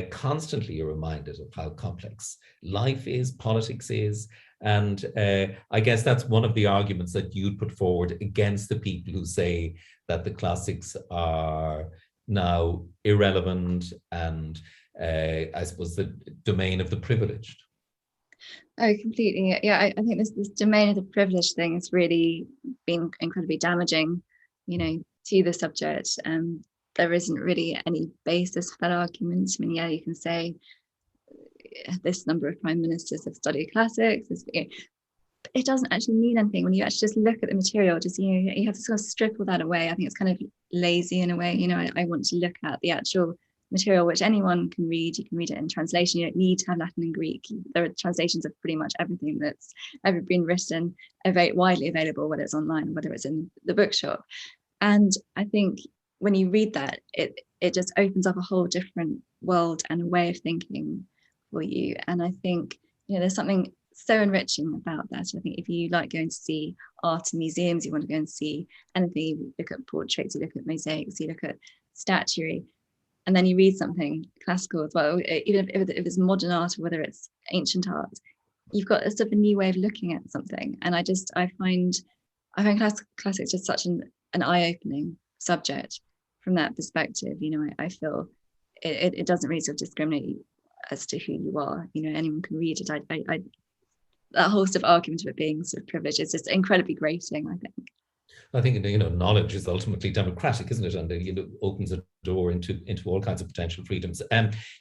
constantly you're reminded of how complex life is, politics is. And I guess that's one of the arguments that you'd put forward against the people who say that the classics are now irrelevant and I suppose the domain of the privileged. Oh, completely. Yeah, I think this domain of the privileged thing has really been incredibly damaging, to the subject. There isn't really any basis for that argument. I mean, yeah, you can say this number of prime ministers have studied classics. It doesn't actually mean anything when you actually just look at the material. Just you have to sort of strip all that away. I think it's kind of lazy in a way. I want to look at the actual material, which anyone can read. You can read it in translation. You don't need to have Latin and Greek. There are translations of pretty much everything that's ever been written, very widely available, whether it's online, whether it's in the bookshop. And I think when you read that, it just opens up a whole different world and a way of thinking for you. And I think, there's something so enriching about that. I think if you like going to see art in museums, you want to go and see anything, you look at portraits, you look at mosaics, you look at statuary, and then you read something classical as well, even if it's modern art or whether it's ancient art, you've got a sort of a new way of looking at something. And I find classics just such an eye-opening subject from that perspective. I feel it doesn't really sort of discriminate as to who you are. Anyone can read it. I that whole sort of argument of it being sort of privileged is just incredibly grating, I think. I think knowledge is ultimately democratic, isn't it? And it opens a door into all kinds of potential freedoms.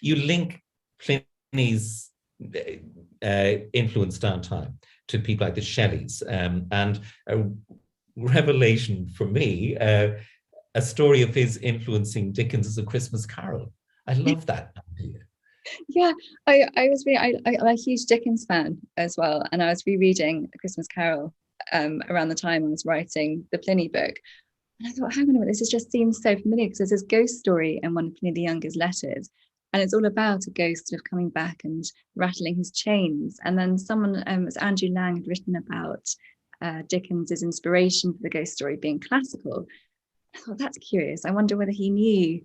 You link Pliny's influence down time to people like the Shelleys, and a revelation for me, a story of his influencing Dickens' A Christmas Carol. I love that idea. Yeah, I'm a huge Dickens fan as well, and I was rereading A Christmas Carol around the time I was writing the Pliny book, and I thought, hang on a minute, this just seems so familiar, because there's this ghost story in one of Pliny the Younger's letters, and it's all about a ghost sort of coming back and rattling his chains. And then someone, it was Andrew Lang, had written about Dickens's inspiration for the ghost story being classical. I thought, that's curious. I wonder whether he knew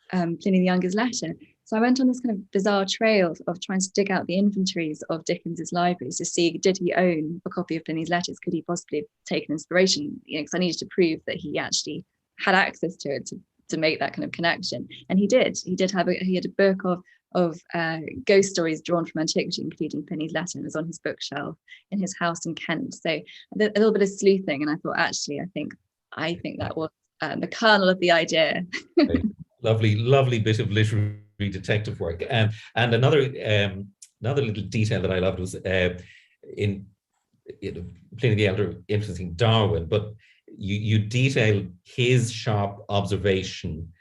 Pliny the Younger's letter. So I went on this kind of bizarre trail of trying to dig out the inventories of Dickens's libraries to see, did he own a copy of Pliny's letters? Could he possibly have taken inspiration? Because I needed to prove that he actually had access to it to make that kind of connection. And he did. He had a book of ghost stories drawn from antiquity, including Pliny's letter, and it was on his bookshelf in his house in Kent. So a little bit of sleuthing, and I thought, actually, I think that was the kernel of the idea. Lovely bit of literary detective work. And another little detail that I loved was in Pliny the Elder influencing Darwin, but you detail his sharp observation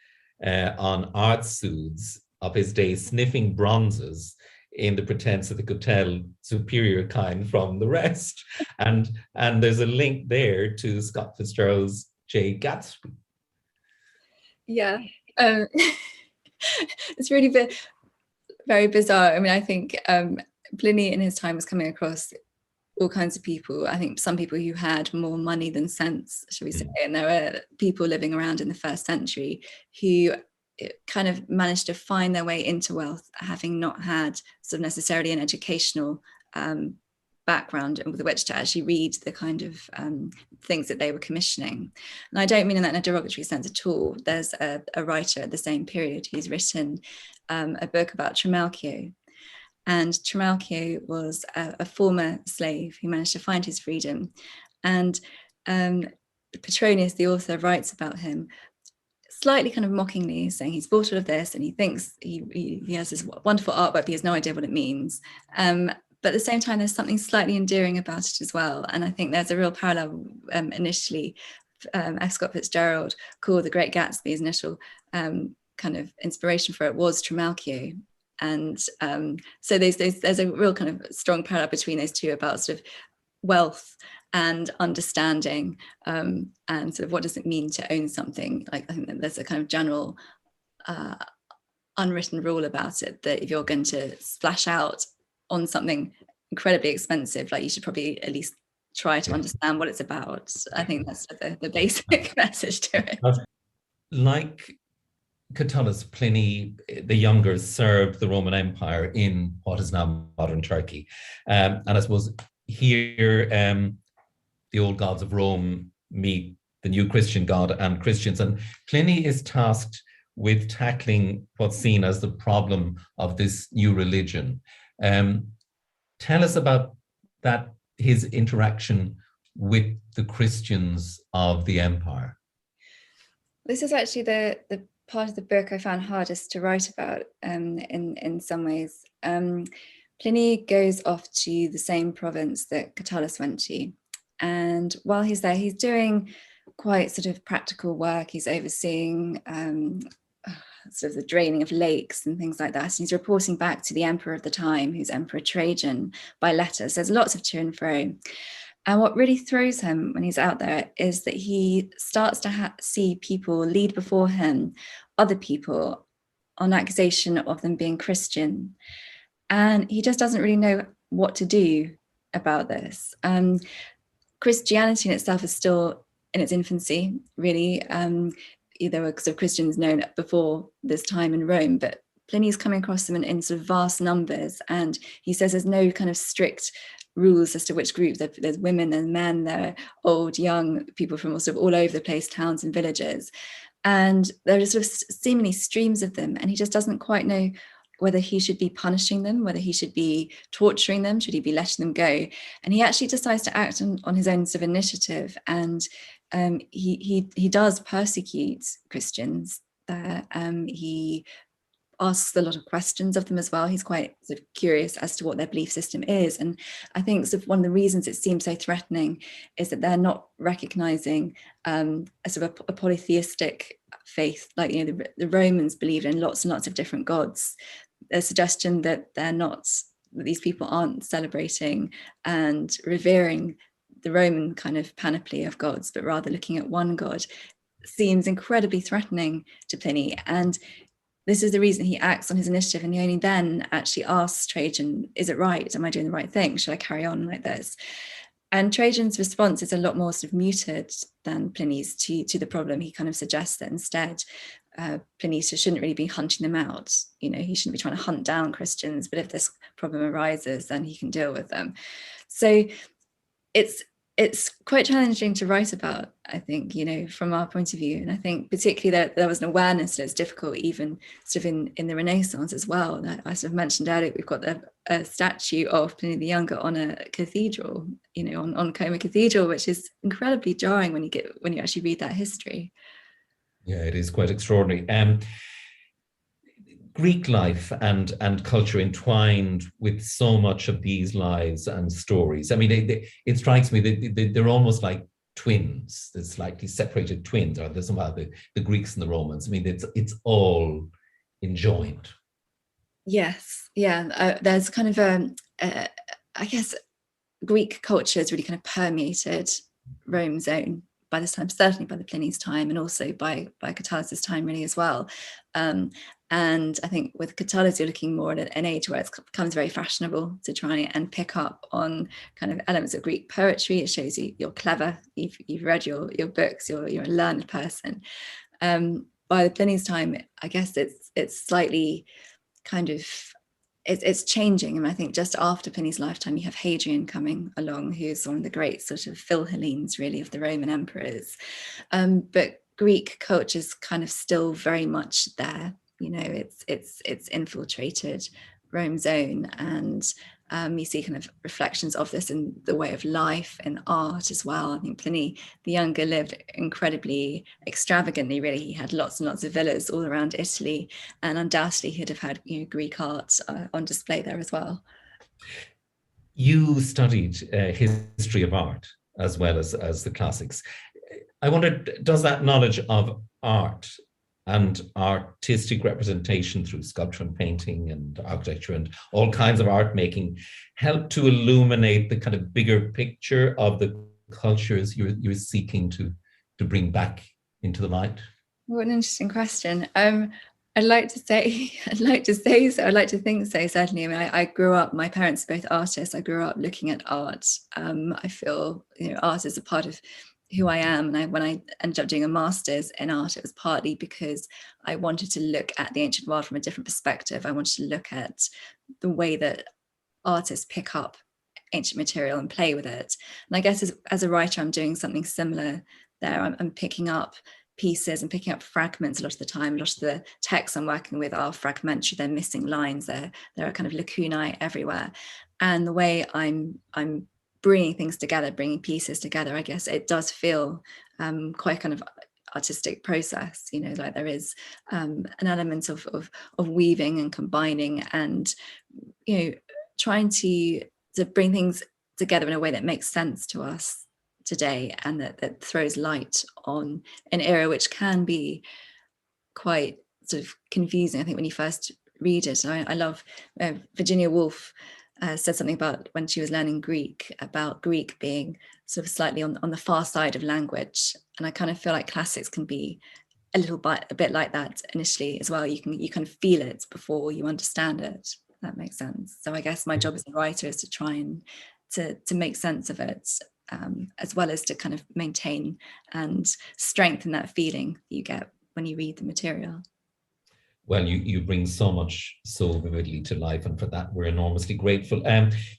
on art suits of his day, sniffing bronzes in the pretense that they could tell superior kind from the rest. And there's a link there to Scott Fitzgerald's J. Gatsby. Yeah. It's really very bizarre. I mean, I think Pliny in his time was coming across all kinds of people. I think some people who had more money than sense, shall we say, and there were people living around in the first century who kind of managed to find their way into wealth, having not had sort of necessarily an educational background with which to actually read the kind of things that they were commissioning. And I don't mean in that in a derogatory sense at all. There's a writer at the same period who's written a book about Trimalchio, And Trimalchio was a former slave who managed to find his freedom. And Petronius, the author, writes about him slightly kind of mockingly, saying he's bought all of this and he thinks he has this wonderful artwork, but he has no idea what it means. But at the same time, there's something slightly endearing about it as well. And I think there's a real parallel. Initially, F. Scott Fitzgerald called The Great Gatsby's initial kind of inspiration for it was Trimalchio. And so there's a real kind of strong parallel between those two about sort of wealth and understanding, and sort of what does it mean to own something. Like, I think that there's a kind of general unwritten rule about it, that if you're going to splash out on something incredibly expensive, like, you should probably at least try to understand what it's about. I think that's the basic message to it. Like Catullus, Pliny the Younger served the Roman Empire in what is now modern Turkey. And I suppose here the old gods of Rome meet the new Christian god and Christians. And Pliny is tasked with tackling what's seen as the problem of this new religion. Tell us about that, his interaction with the Christians of the empire. This is actually the part of the book I found hardest to write about in some ways. Pliny goes off to the same province that Catullus went to. And while he's there, he's doing quite sort of practical work. He's overseeing sort of the draining of lakes and things like that. And he's reporting back to the emperor of the time, who's Emperor Trajan, by letters. There's lots of to and fro. And what really throws him when he's out there is that he starts to see people lead before him, other people, on accusation of them being Christian. And he just doesn't really know what to do about this. Christianity in itself is still in its infancy, really. There were sort of Christians known before this time in Rome, but Pliny's coming across them in sort of vast numbers. And he says there's no kind of strict rules as to which group. There's women and men, there are old, young, people from sort of all over the place, towns and villages. And there are sort of seemingly streams of them. And he just doesn't quite know whether he should be punishing them, whether he should be torturing them, should he be letting them go. And he actually decides to act on his own sort of initiative. And he does persecute Christians there. He asks a lot of questions of them as well. He's quite sort of curious as to what their belief system is. And I think sort of one of the reasons it seems so threatening is that they're not recognizing a sort of a polytheistic faith. Like, you know, the Romans believed in lots and lots of different gods. A suggestion that these people aren't celebrating and revering the Roman kind of panoply of gods, but rather looking at one god, seems incredibly threatening to Pliny. And this is the reason he acts on his initiative, and he only then actually asks Trajan, is it right? Am I doing the right thing? Should I carry on like this? And Trajan's response is a lot more sort of muted than Pliny's to the problem. He kind of suggests that instead Pliny shouldn't really be hunting them out. You know, he shouldn't be trying to hunt down Christians, but if this problem arises, then he can deal with them. So it's quite challenging to write about, I think, you know, from our point of view. And I think particularly that there was an awareness that it's difficult even sort of in the Renaissance as well. I sort of mentioned earlier, we've got a statue of Pliny the Younger on a cathedral, you know, on Como Cathedral, which is incredibly jarring when you actually read that history. Yeah, it is quite extraordinary. Greek life and culture entwined with so much of these lives and stories. I mean, it strikes me that they're almost like twins. They're slightly separated twins, or there's somehow the Greeks and the Romans. I mean, it's all enjoined. Yes, yeah. There's kind of I guess Greek culture has really kind of permeated Rome's own by this time, certainly by the Pliny's time, and also by Catullus's time really as well. And I think with Catullus, you're looking more at an age where it becomes very fashionable to try and pick up on kind of elements of Greek poetry. It shows you're clever, you've read your books, you're a learned person. By the Pliny's time, I guess it's slightly kind of, it's changing. And I think just after Pliny's lifetime, you have Hadrian coming along, who's one of the great sort of Philhellenes really of the Roman emperors. But Greek culture's kind of still very much there. You know, it's infiltrated Rome's own, and you see kind of reflections of this in the way of life and art as well. I think Pliny the Younger lived incredibly extravagantly, really. He had lots and lots of villas all around Italy, and undoubtedly he'd have had, you know, Greek art on display there as well. You studied history of art as well as the classics. I wonder, does that knowledge of art and artistic representation through sculpture and painting and architecture and all kinds of art making help to illuminate the kind of bigger picture of the cultures you're seeking to bring back into the light? What an interesting question. I'd like to say so. I'd like to think so, certainly. I mean, I grew up, my parents are both artists. I grew up looking at art. I feel, you know, art is a part of who I am. And when I ended up doing a master's in art, it was partly because I wanted to look at the ancient world from a different perspective. I wanted to look at the way that artists pick up ancient material and play with it. And I guess as a writer, I'm doing something similar there. I'm picking up pieces and picking up fragments a lot of the time. A lot of the texts I'm working with are fragmentary, they're missing lines, there are kind of lacunae everywhere. And the way I'm bringing things together, bringing pieces together, I guess it does feel quite kind of artistic process, you know, like there is an element of weaving and combining and, you know, trying to bring things together in a way that makes sense to us today, and that throws light on an era which can be quite sort of confusing, I think, when you first read it. I love Virginia Woolf said something about when she was learning Greek, about Greek being sort of slightly on the far side of language. And I kind of feel like classics can be a bit like that initially as well. You kind of feel it before you understand it. If that makes sense. So I guess my job as a writer is to try and to make sense of it, as well as to kind of maintain and strengthen that feeling that you get when you read the material. Well, you bring so much so vividly to life, and for that we're enormously grateful.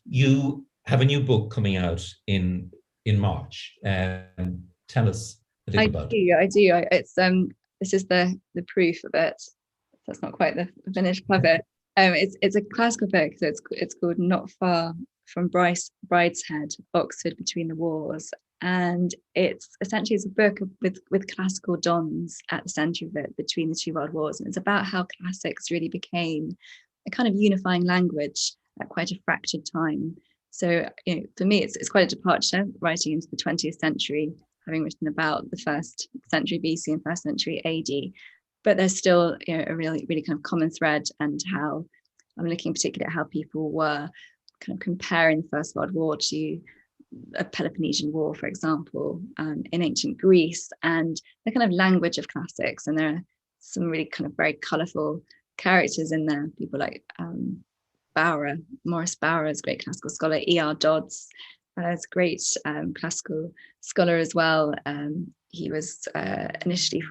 You have a new book coming out in March. Tell us a little about it. I do. It's this is the proof of it. That's not quite the finished cover. It's a classical book, so it's called Not Far from Brideshead, Oxford Between the Wars. And it's a book with classical dons at the centre of it between the two world wars. And it's about how classics really became a kind of unifying language at quite a fractured time. So, you know, for me, it's quite a departure writing into the 20th century, having written about the 1st century BC and 1st century AD. But there's still, you know, a really kind of common thread, and how I'm looking particularly at how people were kind of comparing the First World War to a Peloponnesian War, for example, in ancient Greece, and the kind of language of classics. And there are some really kind of very colourful characters in there. People like Maurice Bowrer is a great classical scholar. E.R. Dodds is a great classical scholar as well. He was initially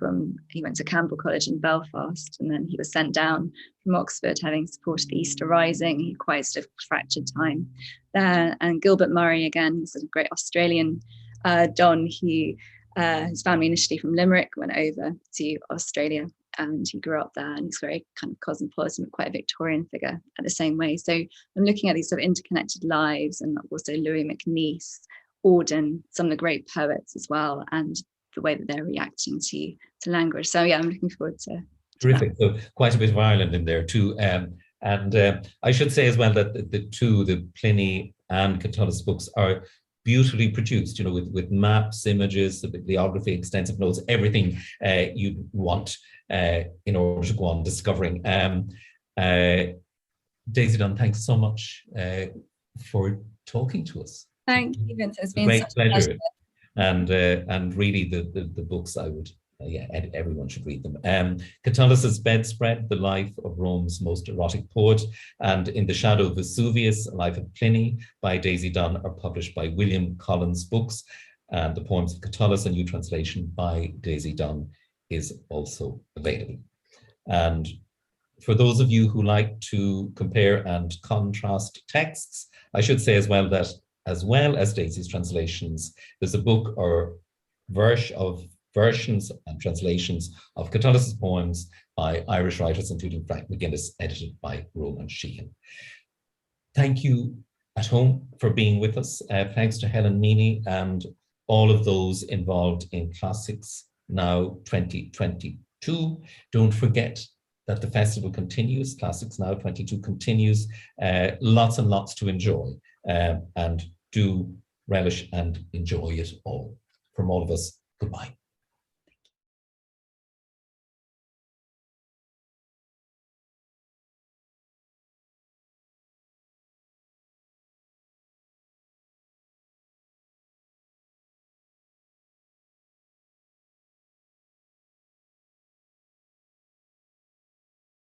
he went to Campbell College in Belfast, and then he was sent down from Oxford, having supported the Easter Rising. He quite sort of fractured time there. And Gilbert Murray, again, he's a great Australian Don. His family initially from Limerick went over to Australia, and he grew up there, and he's very kind of cosmopolitan, quite a Victorian figure at the same way. So I'm looking at these sort of interconnected lives, and also Louis MacNeice, Auden, some of the great poets as well, and the way that they're reacting to language. So yeah, I'm looking forward to terrific. So quite a bit of Ireland in there too. And I should say as well that the Pliny and Catullus books are beautifully produced, you know, with maps, images, the bibliography, extensive notes, everything you'd want in order to go on discovering. Daisy Dunn, thanks so much for talking to us. Thank you, Vincent. It's been great such a pleasure. And really the books I would, everyone should read them. Catullus's Bedspread, The Life of Rome's Most Erotic Poet, and In the Shadow of Vesuvius, A Life of Pliny by Daisy Dunn are published by William Collins Books, and The Poems of Catullus, a new translation by Daisy Dunn, is also available. And for those of you who like to compare and contrast texts, I should say as well that, as well as Daisy's translations, there's a book or verse of versions and translations of Catullus' poems by Irish writers, including Frank McGuinness, edited by Roman Sheehan. Thank you at home for being with us. Thanks to Helen Meany and all of those involved in Classics Now 2022. Don't forget that the festival continues. Classics Now 22 continues. Lots and lots to enjoy, and do relish and enjoy it all. From all of us, goodbye.